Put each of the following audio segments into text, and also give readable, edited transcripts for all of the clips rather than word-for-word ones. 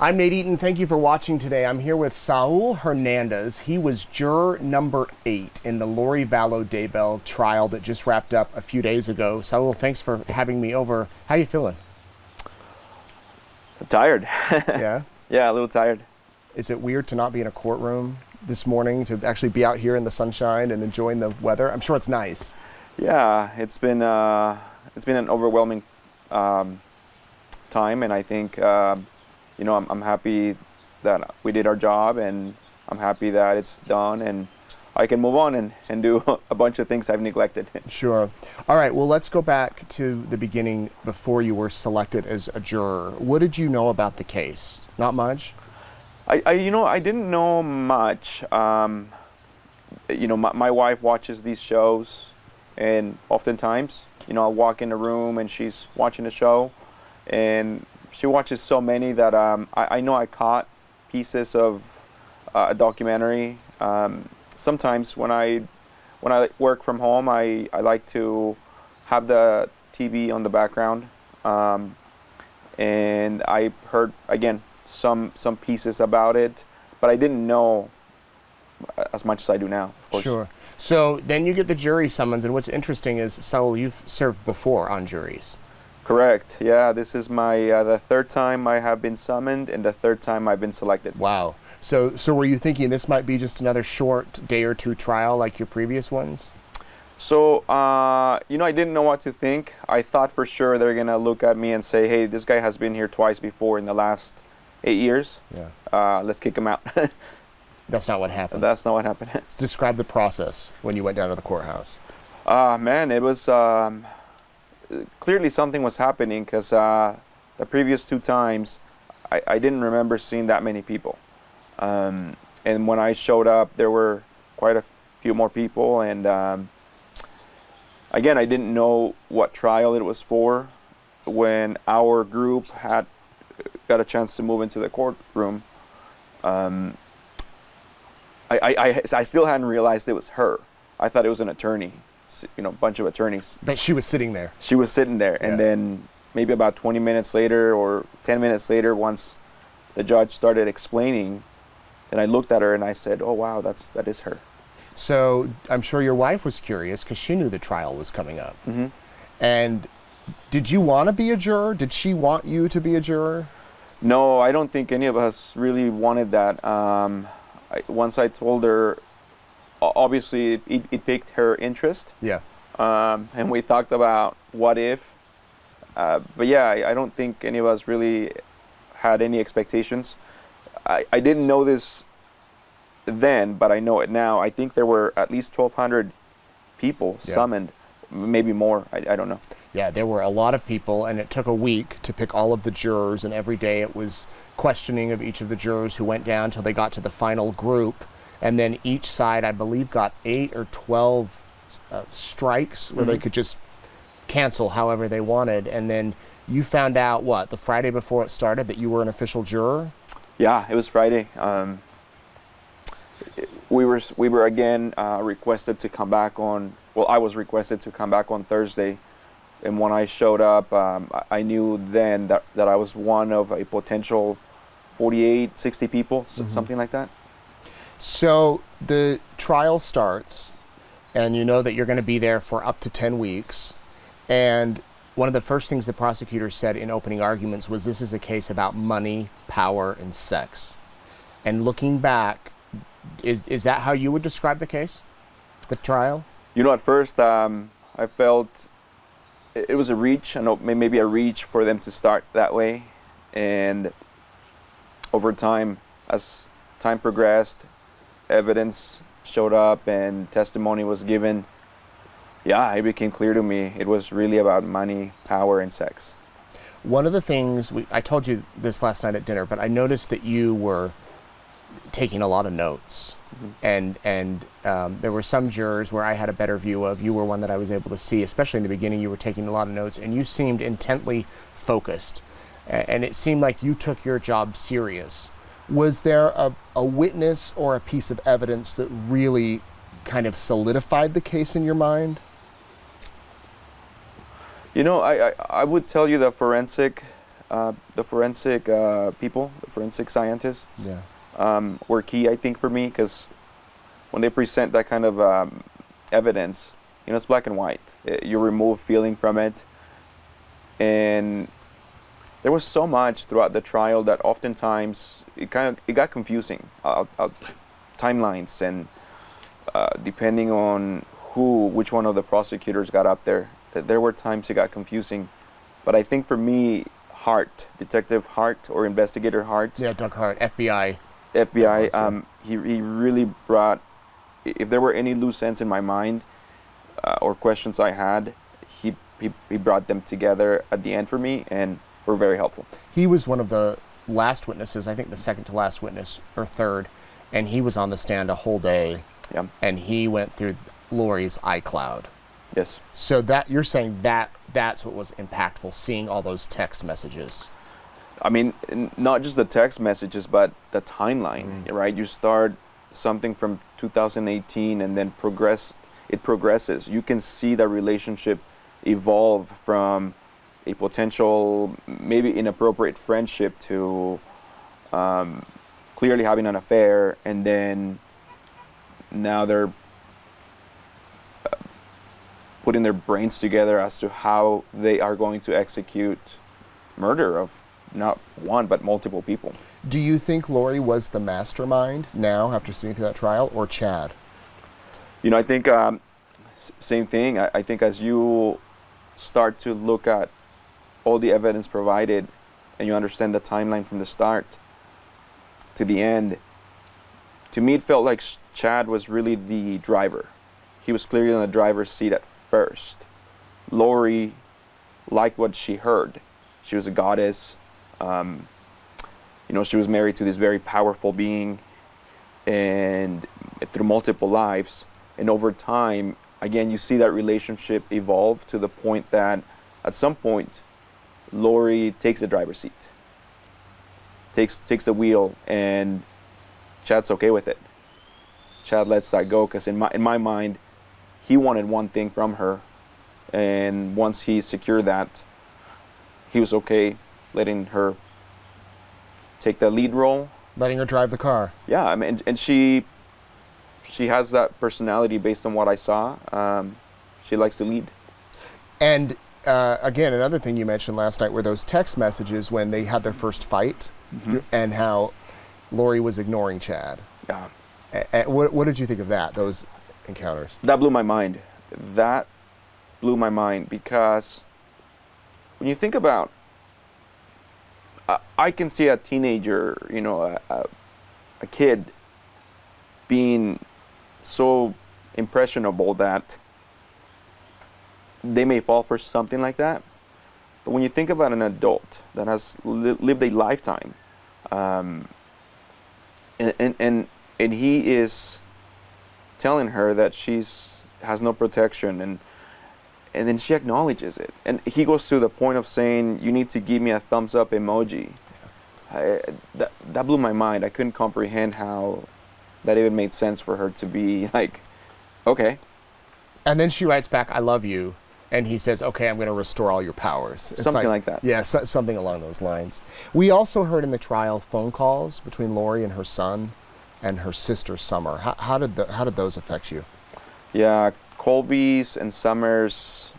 I'm Nate Eaton. Thank you for watching today. I'm here with Saul Hernandez. He was juror number 8 in the Lori Vallow Daybell trial that just wrapped up a few days ago. Saul, thanks for having me over. How you feeling? Tired. Yeah? Yeah, a little tired. Is it weird to not be in a courtroom this morning, to actually be out here in the sunshine and enjoying the weather? I'm sure it's nice. Yeah, it's been an overwhelming time, and I think I'm happy that we did our job, and I'm happy that it's done, and I can move on and do a bunch of things I've neglected. Sure. All right, well, let's go back to the beginning before you were selected as a juror. What did you know about the case? Not much? I didn't know much. My wife watches these shows, and oftentimes, I'll walk in a room and she's watching a show, and she watches so many that I know I caught pieces of a documentary. Sometimes when I work from home, I like to have the TV on the background, and I heard again some pieces about it, but I didn't know as much as I do now, of course. Sure. So then you get the jury summons, and what's interesting is, Saul, you've served before on juries. Correct. Yeah, this is my the third time I have been summoned, and the third time I've been selected. Wow. So were you thinking this might be just another short day or two trial like your previous ones? So, I didn't know what to think. I thought for sure they're going to look at me and say, hey, this guy has been here twice before in the last 8 years. Yeah. Let's kick him out. That's not what happened. That's not what happened. Describe the process when you went down to the courthouse. Man, it was clearly something was happening, because the previous 2 times I didn't remember seeing that many people. And when I showed up, there were quite a few more people, and again, I didn't know what trial it was for. When our group had got a chance to move into the courtroom, I still hadn't realized it was her. I thought it was an attorney, a bunch of attorneys. But she was sitting there. She was sitting there, Yeah. and then maybe about 20 minutes later or 10 minutes later, once the judge started explaining, and I looked at her and I said, oh wow, that is her. So I'm sure your wife was curious because she knew the trial was coming up. Mm-hmm. And did you want to be a juror? Did she want you to be a juror? No, I don't think any of us really wanted that. Once I told her, obviously it piqued her interest. Yeah. And we talked about what if. But yeah, I don't think any of us really had any expectations. I didn't know this then, but I know it now. I think there were at least 1,200 people summoned, maybe more. I don't know. Yeah, there were a lot of people, and it took a week to pick all of the jurors, and every day it was questioning of each of the jurors who went down till they got to the final group. And then each side, I believe, got 8 or 12 strikes where they could just cancel however they wanted. And then you found out, what, the Friday before it started, that you were an official juror? Yeah, it was Friday. We were again requested to come back on. Well, I was requested to come back on Thursday, and when I showed up, I knew then that I was one of a potential 48, 60 people, something like that. So the trial starts, and you know that you're going to be there for up to 10 weeks. And one of the first things the prosecutor said in opening arguments was, this is a case about money, power, and sex. And looking back, is that how you would describe the case, the trial? At first I felt it was a reach, maybe a reach for them to start that way. And over time, as time progressed, evidence showed up and testimony was given. Yeah, it became clear to me it was really about money, power, and sex. One of the things, I told you this last night at dinner, but I noticed that you were taking a lot of notes. Mm-hmm. And there were some jurors where I had a better view of. You were one that I was able to see, especially in the beginning. You were taking a lot of notes, and you seemed intently focused. And it seemed like you took your job serious. Was there a witness or a piece of evidence that really kind of solidified the case in your mind? I would tell you that forensic the forensic people, the forensic scientists, Yeah. were key, I think, for me, because when they present that kind of evidence, it's black and white. You remove feeling from it, and there was so much throughout the trial that oftentimes it got confusing. Timelines and depending on which one of the prosecutors got up there were times it got confusing. But I think for me, Detective Hart or Investigator Hart. Yeah, Doug Hart, FBI. He really brought, if there were any loose ends in my mind or questions I had, he brought them together at the end for me and were very helpful. He was one of the last witnesses, I think the second to last witness or third, and he was on the stand a whole day. Yeah. And he went through Lori's iCloud. Yes. So that you're saying that's what was impactful, seeing all those text messages. I mean, not just the text messages, but the timeline, right? You start something from 2018 and then it progresses. You can see the relationship evolve from a potential, maybe inappropriate friendship to clearly having an affair, and then now they're putting their brains together as to how they are going to execute murder of not one but multiple people. Do you think Lori was the mastermind now after sitting through that trial, or Chad? I think same thing. I think as you start to look at all the evidence provided and you understand the timeline from the start to the end, to me it felt like Chad was really the driver. He was clearly in the driver's seat at first. Lori liked what she heard. She was a goddess. She was married to this very powerful being, and through multiple lives. And over time, again, you see that relationship evolve to the point that at some point, Lori takes the driver's seat, takes the wheel, and Chad's okay with it. Chad lets that go because in my mind, he wanted one thing from her, and once he secured that, he was okay letting her take the lead role. Letting her drive the car. Yeah, I mean, and she has that personality based on what I saw. She likes to lead. And again, another thing you mentioned last night were those text messages when they had their first fight, and how Lori was ignoring Chad. Yeah. What did you think of that, those encounters? That blew my mind. That blew my mind because when you think about, I can see a teenager, a kid being so impressionable that they may fall for something like that. But when you think about an adult that has lived a lifetime, and he is telling her that has no protection, and then she acknowledges it, and he goes to the point of saying, "You need to give me a thumbs up emoji." That blew my mind. I couldn't comprehend how that even made sense for her to be like, okay. And then she writes back, "I love you," and he says, "Okay, I'm going to restore all your powers." It's something like that. Yeah, something along those lines. We also heard in the trial phone calls between Lori and her son and her sister Summer. How did those affect you? Yeah, Colby's and Summer's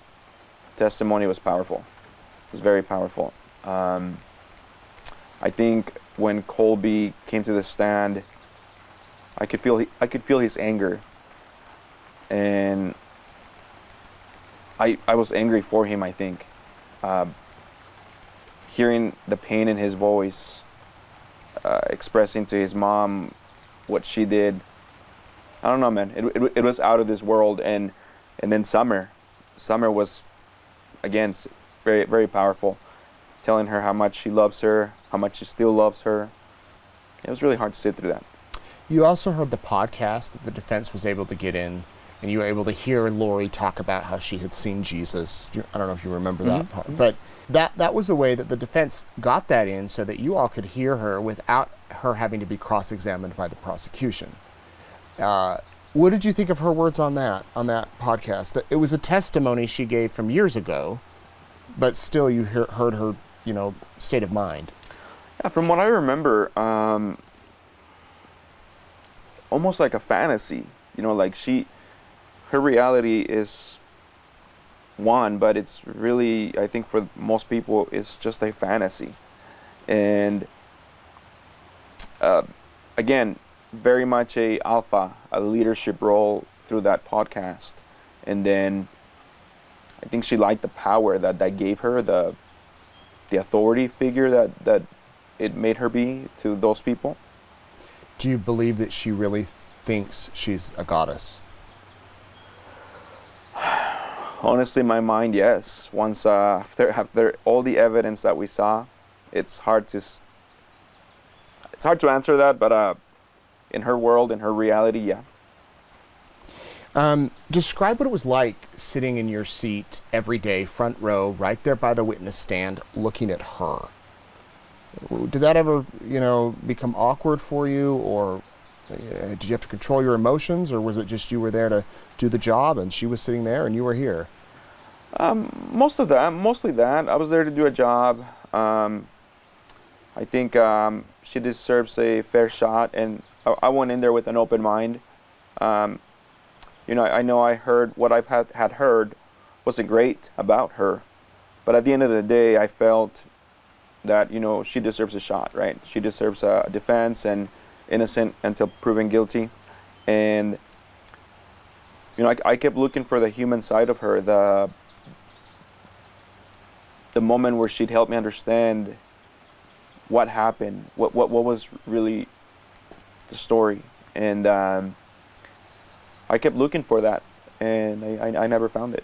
testimony was powerful. It was very powerful. I think when Colby came to the stand, I could feel his anger, and I was angry for him. I think hearing the pain in his voice, expressing to his mom what she did. I don't know, man. It was out of this world, and then Summer was, again, very, very powerful, telling her how much she loves her, how much she still loves her. It was really hard to sit through that. You also heard the podcast that the defense was able to get in, and you were able to hear Lori talk about how she had seen Jesus. I don't know if you remember that part, but that was a way that the defense got that in so that you all could hear her without her having to be cross-examined by the prosecution. What did you think of her words on that podcast? That it was a testimony she gave from years ago, but still you heard her, state of mind? Yeah, from what I remember, almost like a fantasy. Like her reality is one, but it's really, I think for most people, it's just a fantasy. And again, very much a alpha, a leadership role through that podcast. And then I think she liked the power that gave her, the authority figure that it made her be to those people. Do you believe that she really thinks she's a goddess? Honestly, in my mind, yes. Once after all the evidence that we saw, it's hard to answer that. But in her world, in her reality, yeah. Describe what it was like sitting in your seat every day, front row, right there by the witness stand, looking at her. Did that ever, become awkward for you, or did you have to control your emotions, or was it just you were there to do the job and she was sitting there and you were here? Mostly that. I was there to do a job. I think she deserves a fair shot, and I went in there with an open mind. I know I heard what I've had heard wasn't great about her, but at the end of the day, I felt that she deserves a shot, right? She deserves a defense, and innocent until proven guilty. And I kept looking for the human side of her, the moment where she'd help me understand what happened, what was really the story. And I kept looking for that, and I never found it.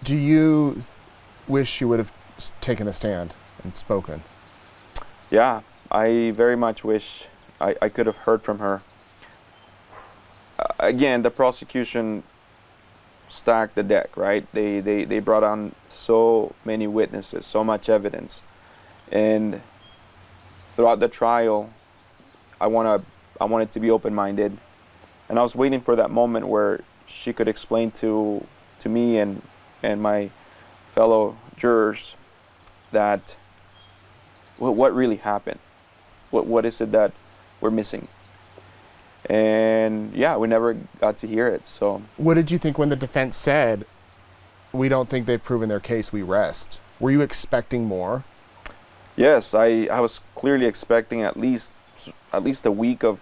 Do you wish you would have taken a stand and spoken? Yeah, I very much wish I could have heard from her. Again, the prosecution stacked the deck, right? They brought on so many witnesses, so much evidence. And throughout the trial, I wanted to be open-minded. And I was waiting for that moment where she could explain to me and my fellow jurors that what really happened. What is it that we're missing? And yeah, we never got to hear it. So what did you think when the defense said, "We don't think they've proven their case, we rest"? Were you expecting more? Yes, I was clearly expecting at least a week of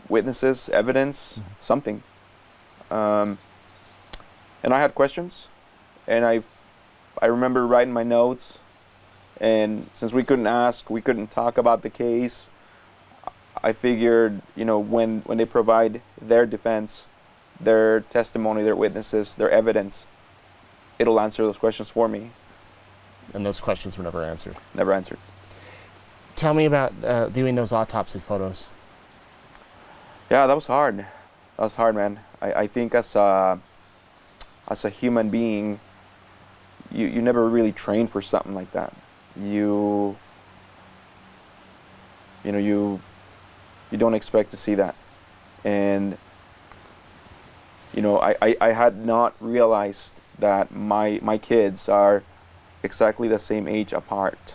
witnesses, evidence, something. And I had questions, and I remember writing my notes. And since we couldn't talk about the case, I figured, when they provide their defense, their testimony, their witnesses, their evidence, it'll answer those questions for me. And those questions were never answered? Never answered. Tell me about viewing those autopsy photos. Yeah, that was hard. That was hard, man. I think as a human being, you never really train for something like that. You don't expect to see that. And I had not realized that my kids are exactly the same age apart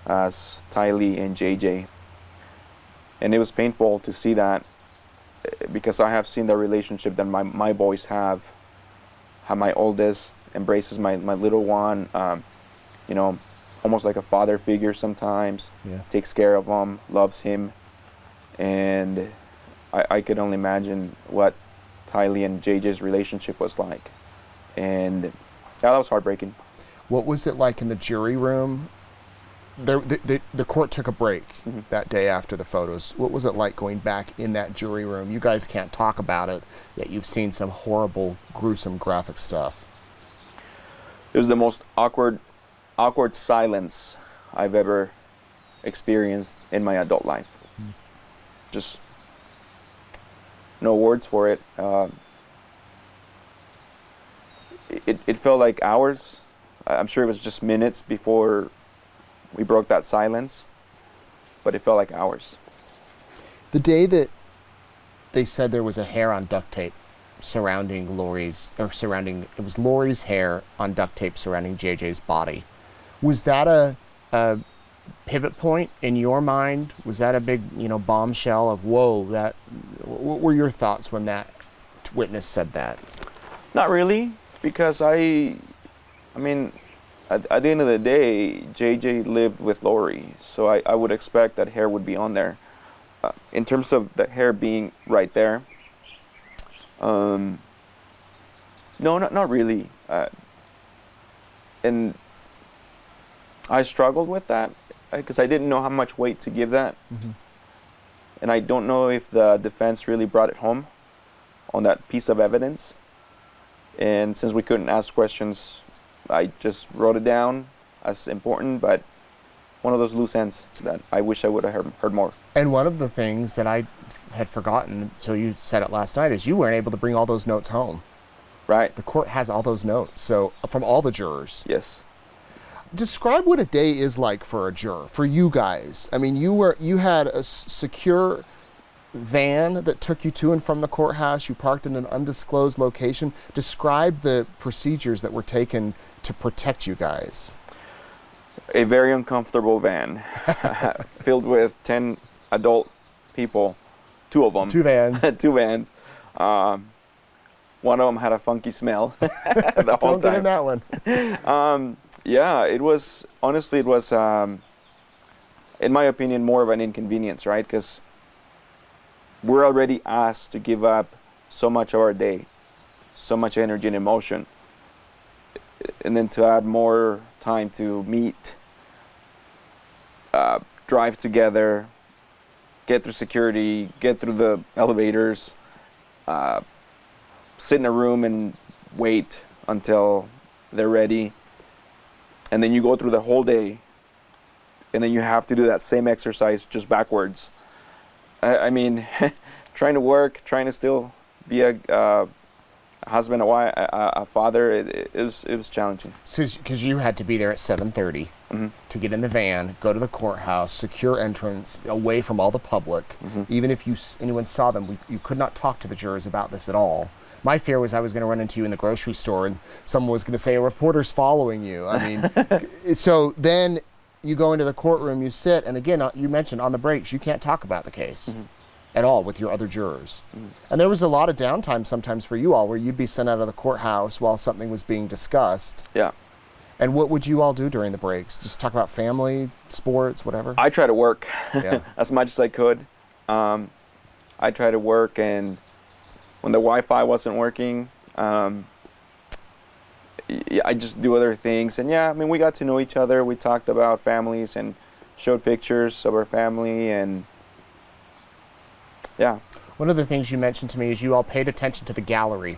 as Tylee and JJ. And it was painful to see that, because I have seen the relationship that my boys have. How my oldest embraces my little one, almost like a father figure sometimes. Yeah. Takes care of him, loves him. And I could only imagine what Tylee and JJ's relationship was like. And yeah, that was heartbreaking. What was it like in the jury room? The court took a break that day after the photos. What was it like going back in that jury room? You guys can't talk about it, yet you've seen some horrible, gruesome, graphic stuff. It was the most awkward silence I've ever experienced in my adult life. Just no words for it. It felt like hours. I'm sure it was just minutes before we broke that silence, but it felt like hours. The day that they said there was a hair on duct tape surrounding Lori's hair on duct tape surrounding JJ's body, Was that a pivot point in your mind? Was that a big, bombshell of whoa? What were your thoughts when that witness said that? Not really, because I mean, at the end of the day, JJ lived with Lori, so I would expect that hair would be on there. In terms of the hair being right there, no, not really. And I struggled with that because I didn't know how much weight to give that. Mm-hmm. And I don't know if the defense really brought it home on that piece of evidence. And since we couldn't ask questions, I just wrote it down as important, but one of those loose ends that I wish I would have heard more. And one of the things that I had forgotten, so you said it last night, is you weren't able to bring all those notes home. Right. The court has all those notes, so from all the jurors. Yes. Describe what a day is like for a juror, for you guys. I mean, you had a secure van that took you to and from the courthouse. You parked in an undisclosed location. Describe the procedures that were taken to protect you guys. A very uncomfortable van filled with 10 adult people, two of them. Two vans. Two vans. One of them had a funky smell the whole Don't get in that one. Yeah, it was, honestly, in my opinion, more of an inconvenience, right? Because we're already asked to give up so much of our day, so much energy and emotion, and then to add more time to meet, drive together, get through security, get through the elevators, sit in a room and wait until they're ready. And then you go through the whole day, and then you have to do that same exercise just backwards. I mean, trying to work, trying to still be a husband, a wife, a father, it was challenging. Because you had to be there at 7:30 Mm-hmm. to get in the van, go to the courthouse, secure entrance, away from all the public. Mm-hmm. Even if anyone saw them, you could not talk to the jurors about this at all. My fear was I was going to run into you in the grocery store and someone was going to say, a reporter's following you. I mean, so then you go into the courtroom, you sit, and again, you mentioned on the breaks, you can't talk about the case at all with your other jurors. And there was a lot of downtime sometimes for you all where you'd be sent out of the courthouse while something was being discussed. Yeah. And what would you all do during the breaks? Just talk about family, sports, whatever? I try to work Yeah. as much as I could. I try to work, and when the Wi-Fi wasn't working, I just do other things. And yeah, I mean, we got to know each other. We talked about families and showed pictures of our family, and yeah. One of the things you mentioned to me is you all paid attention to the gallery.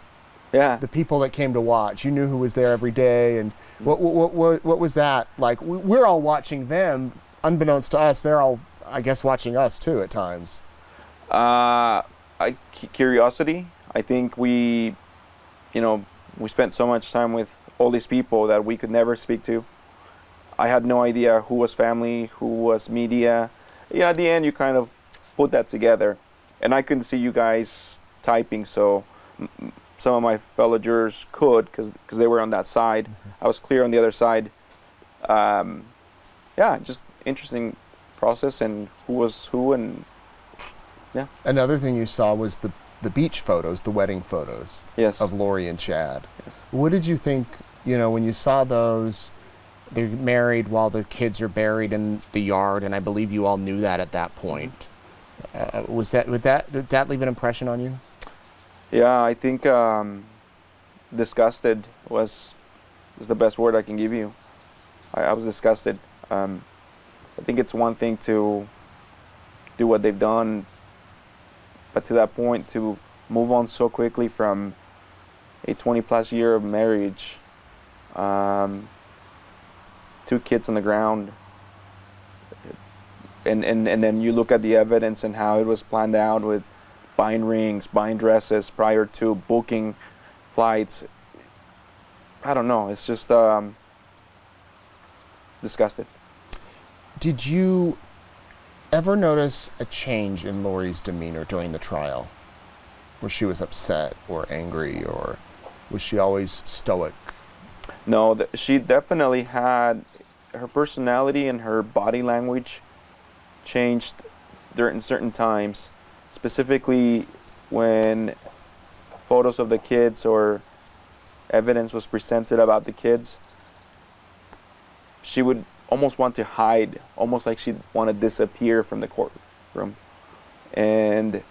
Yeah. The people that came to watch. You knew who was there every day. And what was that like? We're all watching them. Unbeknownst to us, they're all, I guess, watching us too at times. Curiosity. I think we spent so much time with all these people that we could never speak to. I had no idea who was family, who was media. Yeah, at the end, you kind of put that together. And I couldn't see you guys typing, so some of my fellow jurors could, because they were on that side. I was clear on the other side. Yeah, just interesting process, and who was who, and yeah. Another thing you saw was the beach photos, the wedding photos. Yes. Of Lori and Chad. Yes. What did you think, when you saw those? They're married while the kids are buried in the yard, and I believe you all knew that at that point. Did that leave an impression on you? Yeah, I think disgusted was the best word I can give you. I was disgusted. I think it's one thing to do what they've done, but to that point, to move on so quickly from a 20-plus year of marriage, 2 kids on the ground, and then you look at the evidence and how it was planned out with buying rings, buying dresses prior to booking flights. I don't know. It's just disgusted. Did you ever notice a change in Lori's demeanor during the trial? Where she was upset or angry, or was she always stoic? No, she definitely had her personality and her body language changed during certain times, specifically when photos of the kids or evidence was presented about the kids. She would almost want to hide, almost like she'd want to disappear from the courtroom. And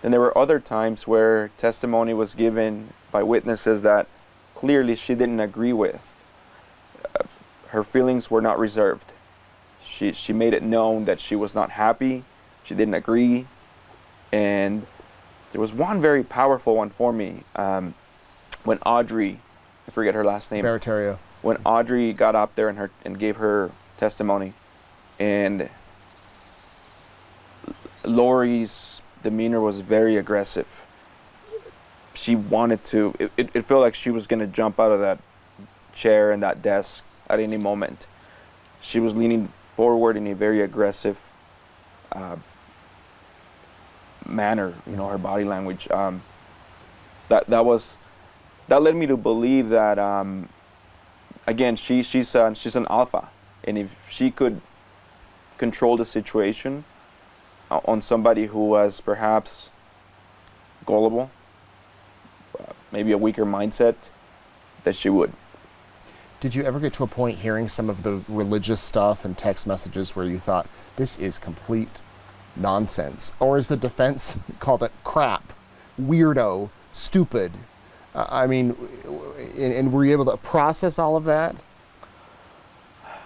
then there were other times where testimony was given by witnesses that clearly she didn't agree with. Her feelings were not reserved. She made it known that she was not happy, she didn't agree. And there was one very powerful one for me. When Audrey, I forget her last name. Baratario. When Audrey got up there and gave her testimony, and Lori's demeanor was very aggressive. She wanted to, it felt like she was going to jump out of that chair and that desk at any moment. She was leaning forward in a very aggressive manner, her body language. That led me to believe that, again, she's an alpha, and if she could control the situation on somebody who was perhaps gullible, maybe a weaker mindset, that she would. Did you ever get to a point hearing some of the religious stuff and text messages where you thought, this is complete nonsense? Or as the defense called it, crap, weirdo, stupid? And were you able to process all of that?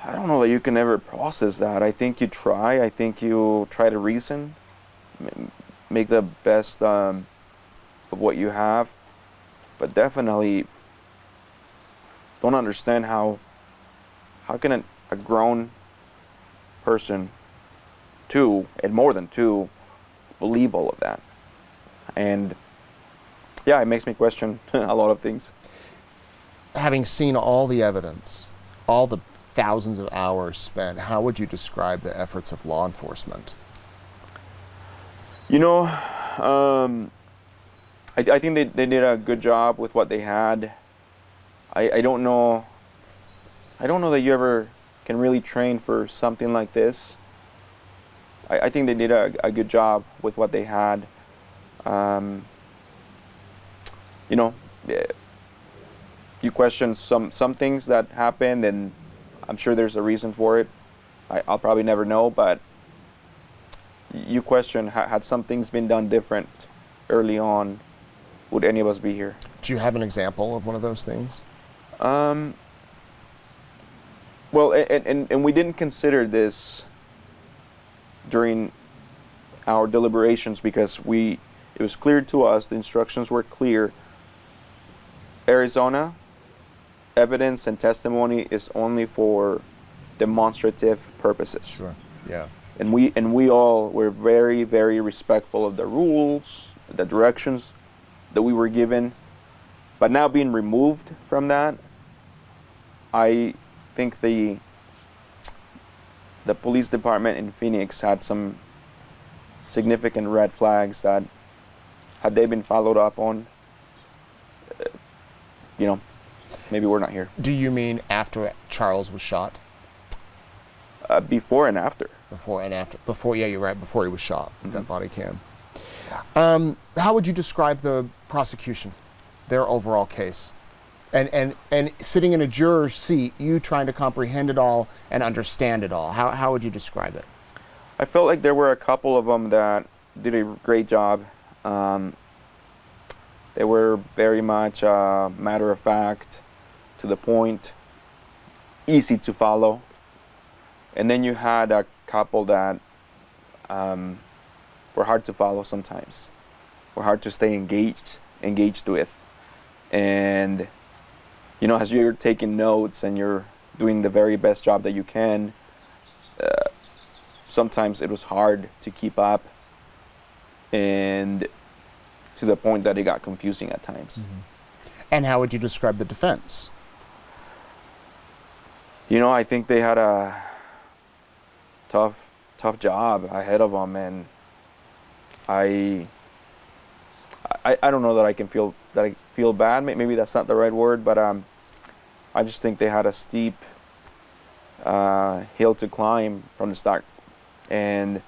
I don't know that you can ever process that. I think you try. I think you try to reason, make the best of what you have, but definitely don't understand how can a grown person, two, and more than two, believe all of that. And yeah, it makes me question a lot of things. Having seen all the evidence, all the thousands of hours spent, how would you describe the efforts of law enforcement? I think they did a good job with what they had. I don't know that you ever can really train for something like this. I think they did a good job with what they had. You question some things that happened, and I'm sure there's a reason for it. I'll probably never know, but you question, had some things been done different early on, would any of us be here? Do you have an example of one of those things? Well, and we didn't consider this during our deliberations because it was clear to us, the instructions were clear. Arizona, evidence and testimony is only for demonstrative purposes. Sure, yeah. And we all were very, very respectful of the rules, the directions that we were given. But now being removed from that, I think the police department in Phoenix had some significant red flags that, had they been followed up on, maybe we're not here. Do you mean after Charles was shot? Before and after. Before and after. Before, yeah, you're right. Before he was shot with that body cam. How would you describe the prosecution, their overall case? And sitting in a juror's seat, you trying to comprehend it all and understand it all. How would you describe it? I felt like there were a couple of them that did a great job. They were very much matter of fact, to the point, easy to follow. And then you had a couple that were hard to follow sometimes, were hard to stay engaged with. And as you're taking notes and you're doing the very best job that you can, sometimes it was hard to keep up, and to the point that it got confusing at times. Mm-hmm. And how would you describe the defense? I think they had a tough job ahead of them, and I don't know that I feel bad. Maybe that's not the right word, but I just think they had a steep hill to climb from the start. And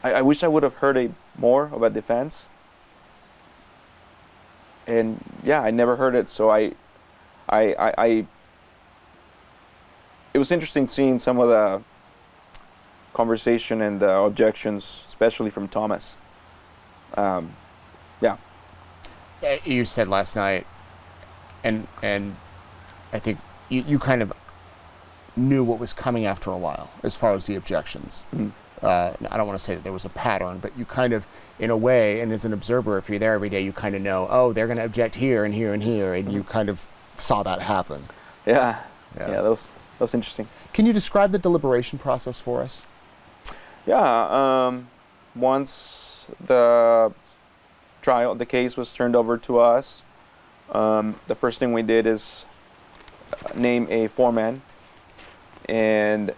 I wish I would have heard more about defense. And yeah, I never heard it. So it was interesting seeing some of the conversation and the objections, especially from Thomas. Yeah. You said last night, and I think you kind of knew what was coming after a while as far as the objections. Mm. I don't want to say that there was a pattern, but you kind of, in a way, and as an observer, if you're there every day, you kind of know, oh, they're going to object here and here and here, and you kind of saw that happen. Yeah, that was interesting. Can you describe the deliberation process for us? Yeah, once the case was turned over to us, the first thing we did is name a foreman, and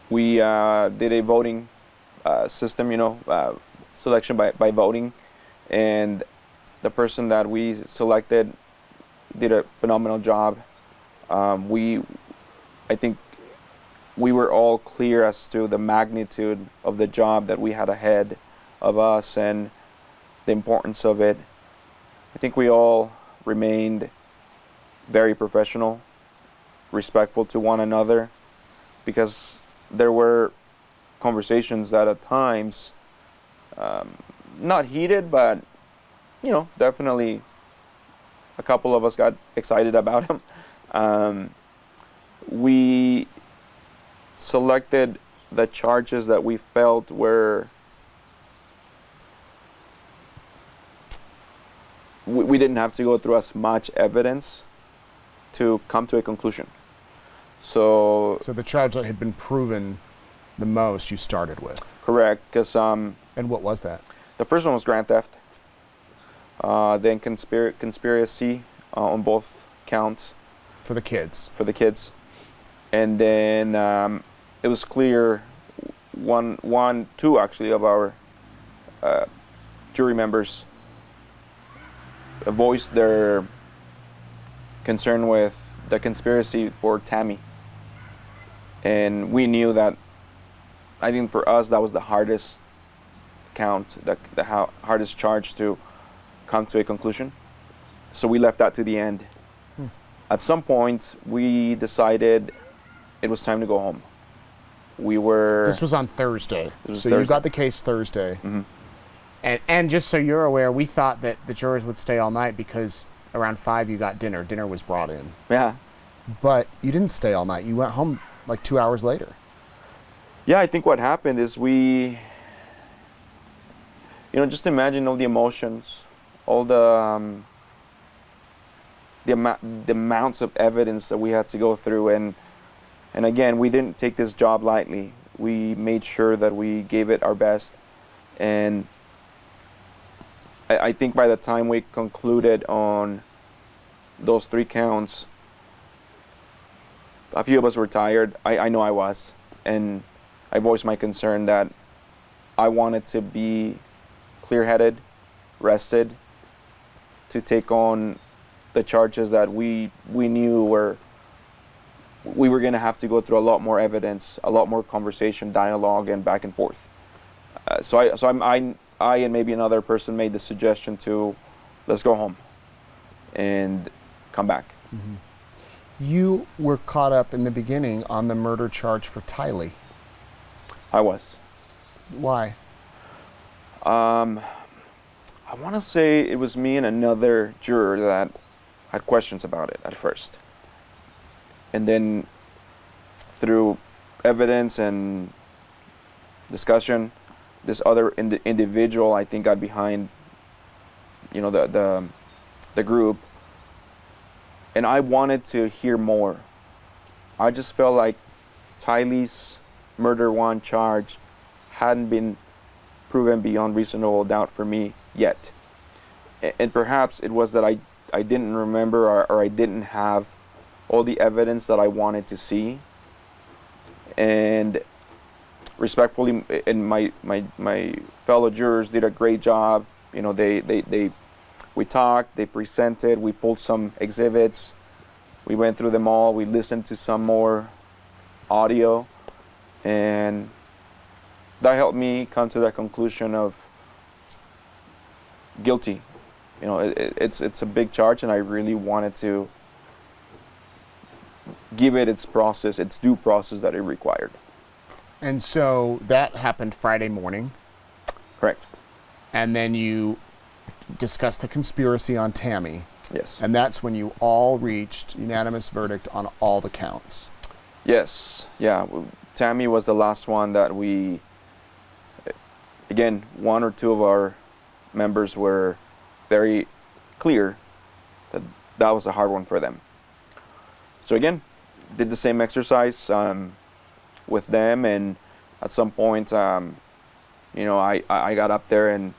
we did a voting system, selection by voting, and the person that we selected did a phenomenal job. I think we were all clear as to the magnitude of the job that we had ahead of us and the importance of it. I think we all remained very professional, respectful to one another, because there were conversations that at times, not heated, but definitely a couple of us got excited about him. We selected the charges that we felt were we didn't have to go through as much evidence to come to a conclusion. So the charge that had been proven the most you started with. Correct, because and what was that? The first one was grand theft, then conspiracy on both counts for the kids, and then it was clear two actually of our jury members voiced their concern with the conspiracy for Tammy. And we knew that, I think for us, that was the hardest count, the hardest charge to come to a conclusion. So we left that to the end. At some point, we decided it was time to go home. This was on Thursday. You got the case Thursday. Mm-hmm. And just so you're aware, we thought that the jurors would stay all night because around 5 you got dinner. Dinner was brought in. Yeah. But you didn't stay all night. You went home like 2 hours later. Yeah, I think what happened is we, just imagine all the emotions, all the amounts of evidence that we had to go through. And again, we didn't take this job lightly. We made sure that we gave it our best. And I think by the time we concluded on those 3 counts, a few of us were tired. I know I was. And I voiced my concern that I wanted to be clear-headed, rested, to take on the charges that we knew we were going to have to go through a lot more evidence, a lot more conversation, dialogue, and back and forth. So I and maybe another person made the suggestion to, let's go home and come back. Mm-hmm. You were caught up in the beginning on the murder charge for Tylee. I was. Why? I want to say it was me and another juror that had questions about it at first. And then through evidence and discussion, this other individual, I think, got behind, the group. And I wanted to hear more. I just felt like Tylee's murder 1 charge hadn't been proven beyond reasonable doubt for me yet. And perhaps it was that I didn't remember or I didn't have all the evidence that I wanted to see. And respectfully, and my fellow jurors did a great job. We talked, they presented, we pulled some exhibits. We went through them all. We listened to some more audio, and that helped me come to that conclusion of guilty. You know, it's a big charge, and I really wanted to give it its process, its due process that it required. And so that happened Friday morning. Correct. And then you discussed the conspiracy on Tammy. Yes. And that's when you all reached unanimous verdict on all the counts. Yes. Yeah. Tammy was the last one that we, again, one or two of our members were very clear that that was a hard one for them. So again, did the same exercise with them, and at some point, you know, I got up there and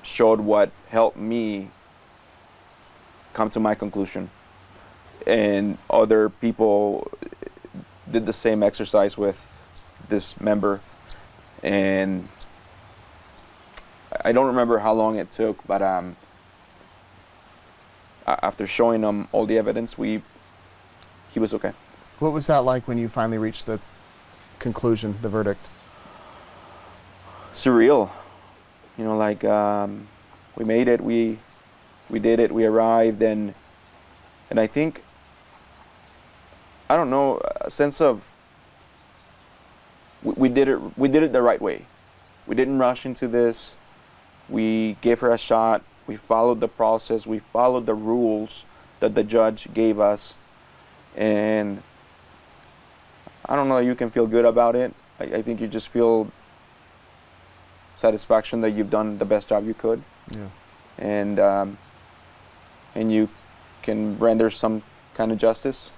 showed what helped me come to my conclusion. And other people did the same exercise with this member. And I don't remember how long it took, but after showing him all the evidence, he was okay. What was that like when you finally reached the conclusion, the verdict? Surreal. You know, like we made it, we did it, we arrived, and I think, I don't know, a sense of we did it the right way. We didn't rush into this. We gave her a shot. We followed the process. We followed the rules that the judge gave us. And I don't know, you can feel good about it. I think you just feel satisfaction that you've done the best job you could. Yeah. And you can render some kind of justice.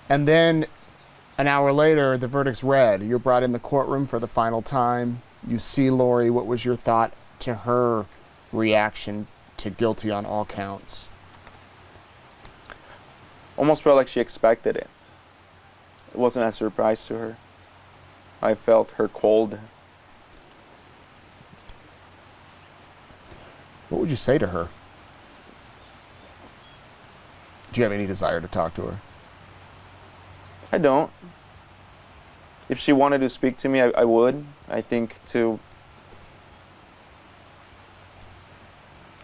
And then an hour later, the verdict's read. You're brought in the courtroom for the final time. You see Lori. What was your thought to her reaction to guilty on all counts? Almost felt like she expected it. It wasn't a surprise to her. I felt her cold. What would you say to her? Do you have any desire to talk to her? I don't. If she wanted to speak to me, I would. I think to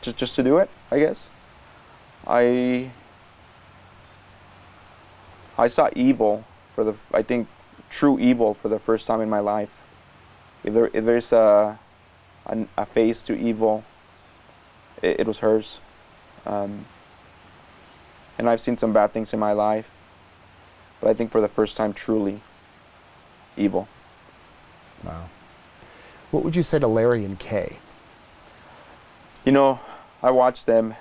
just to do it, I guess. I saw evil I think true evil for the first time in my life. If there's a face to evil, it was hers. And I've seen some bad things in my life, but I think for the first time, truly evil. Wow. What would you say to Larry and Kay? You know, I watched them,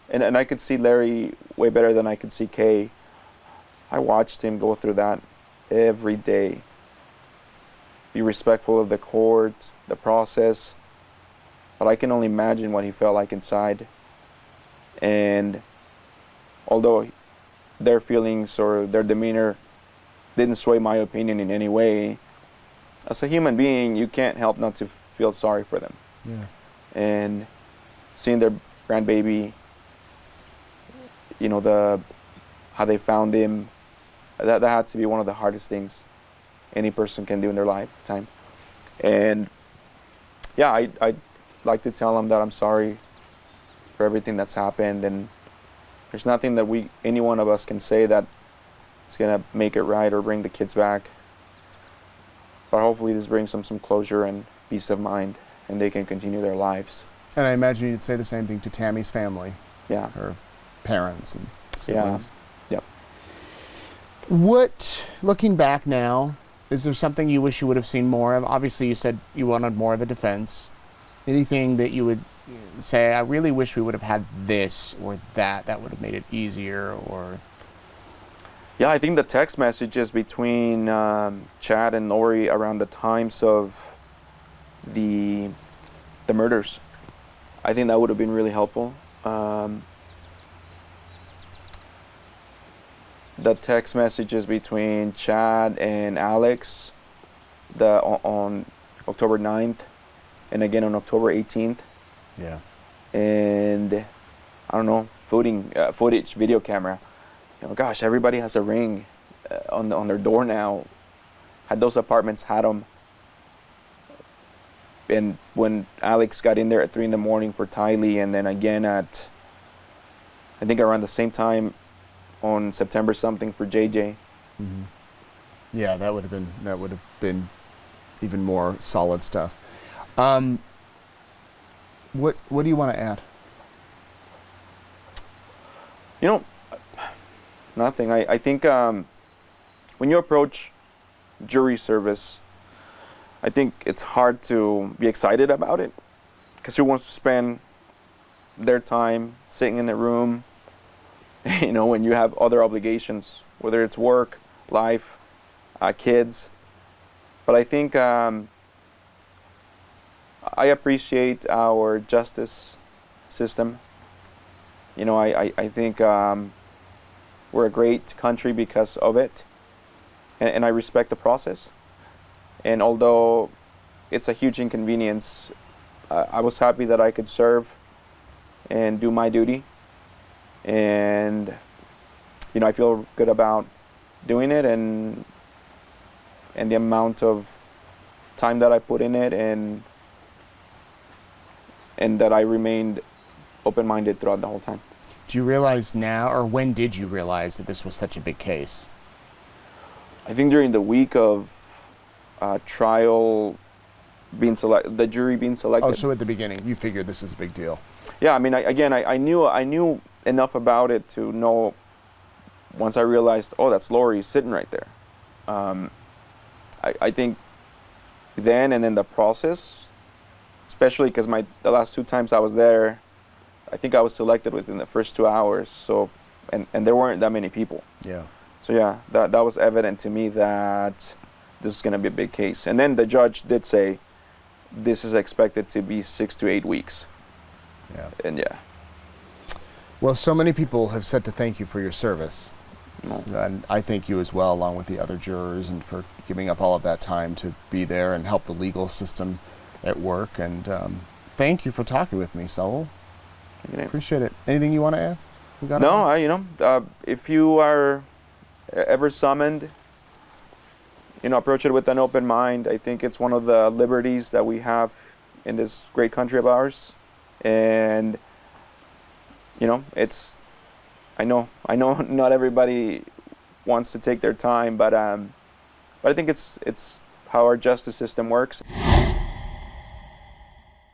and I could see Larry way better than I could see Kay. I watched him go through that every day. Be respectful of the court, the process, but I can only imagine what he felt like inside. And although their feelings or their demeanor didn't sway my opinion in any way, as a human being, you can't help not to feel sorry for them. Yeah. And seeing their grandbaby, you know, how they found him, that had to be one of the hardest things any person can do in their lifetime. And yeah, I'd like to tell them that I'm sorry for everything that's happened, and there's nothing that any one of us can say that is gonna make it right or bring the kids back. But hopefully this brings them some closure and peace of mind, and they can continue their lives. And I imagine you'd say the same thing to Tammy's family. Yeah. Her parents and siblings. Yeah. Yep. What, looking back now, is there something you wish you would have seen more of? Obviously, you said you wanted more of a defense. Anything that you would say, I really wish we would have had this or that would have made it easier, or... Yeah, I think the text messages between Chad and Lori around the times of the murders, I think that would have been really helpful. The text messages between Chad and Alex on October 9th and again on October 18th. Yeah. And I don't know, footage, video camera. gosh, everybody has a ring on their door now. Had those apartments had them. And when Alex got in there at 3 a.m. for Tylee, and then again at, I think around the same time on September something for JJ. Mm-hmm. Yeah, that would have been even more solid stuff. What do you want to add? Nothing. I think when you approach jury service, I think it's hard to be excited about it, because who wants to spend their time sitting in a room, when you have other obligations, whether it's work, life, kids. But I think I appreciate our justice system. I think we're a great country because of it, and I respect the process. And although it's a huge inconvenience, I was happy that I could serve and do my duty. And, I feel good about doing it, and the amount of time that I put in it, and that I remained open-minded throughout the whole time. Do you realize now, or when did you realize that this was such a big case? I think during the week of trial being selected, the jury being selected. Oh, so at the beginning, you figured this is a big deal. Yeah, I mean, I knew enough about it to know, once I realized, oh, that's Lori sitting right there. I think then, and then the process, especially because the last 2 times I was there, I think I was selected within the first 2 hours. So, and there weren't that many people. Yeah. So yeah, that was evident to me that this is going to be a big case. And then the judge did say, this is expected to be 6 to 8 weeks. Yeah. And yeah. Well, so many people have said to thank you for your service. No. And I thank you as well, along with the other jurors, and for giving up all of that time to be there and help the legal system at work. And thank you for talking with me, Saul. Appreciate it. Anything you want to add? If you are ever summoned, approach it with an open mind. I think it's one of the liberties that we have in this great country of ours. And, I know not everybody wants to take their time, but I think it's how our justice system works.